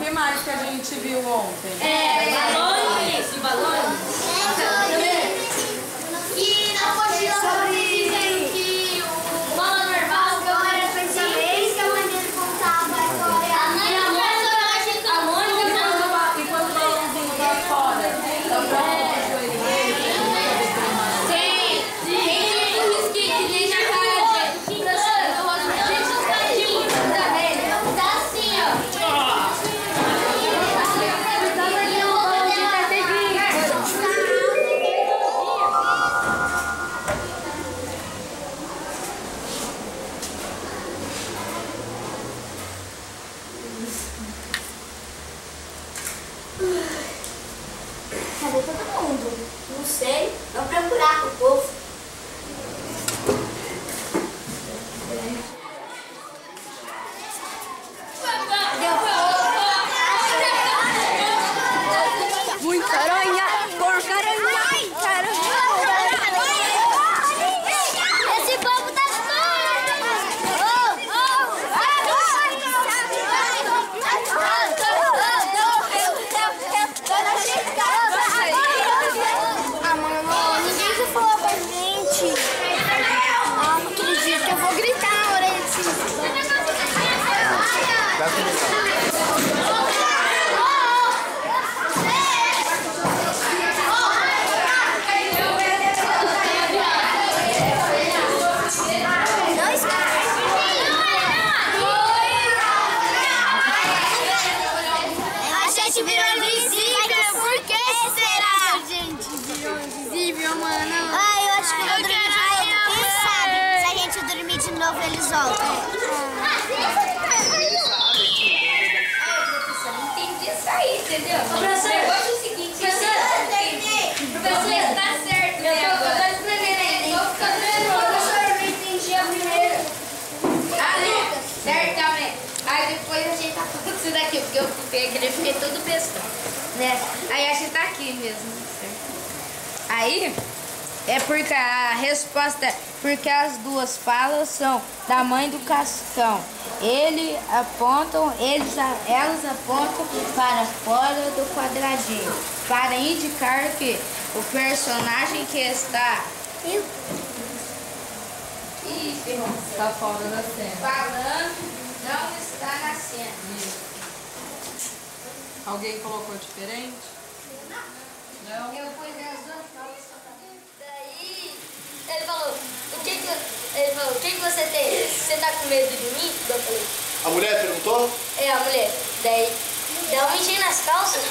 que mais que a gente viu ontem? Balões. Balões. E na apostila sobre que o bola normal, que eu era pensamento, que a mãe dele contava a história. A E quando o balãozinho tá fora? Dá pra fazer ele Tem um risquinho que deixa a cara de tá assim, ó. Cadê todo mundo? Não sei. Vou procurar com o povo. Muita aranha, porca-aranha, Esse povo tá Ah, mano, ninguém já falou pra gente. Ah, não acredito que eu vou gritar na orelha desse. A gente virou invisível, por que será? Gente, virou invisível, mano. Ah, eu acho que eu vou dormir de novo. Quem sabe? Se a gente dormir de novo, eles voltam. Não entendi isso aí, entendeu? Professor, O negócio é o seguinte, professor, tá certo, né? Eu tô escrevendo aí. Professor, eu não entendi a primeira. Ah, né? Certamente. Aí depois a gente tá falando isso daqui, porque eu fiquei tudo pensando, né? Aí a gente tá aqui mesmo, certo? Aí é porque a resposta é porque as duas falas são da mãe do Cascão. Elas apontam para fora do quadradinho para indicar que o personagem que está Tá fora da cena. falando não está na cena. Alguém colocou diferente? Não? Eu pus as duas falas. Daí ele falou, o que você tem? Você tá com medo de mim? Eu falei, A mulher perguntou? é a mulher. Daí dá um mijinho nas calças.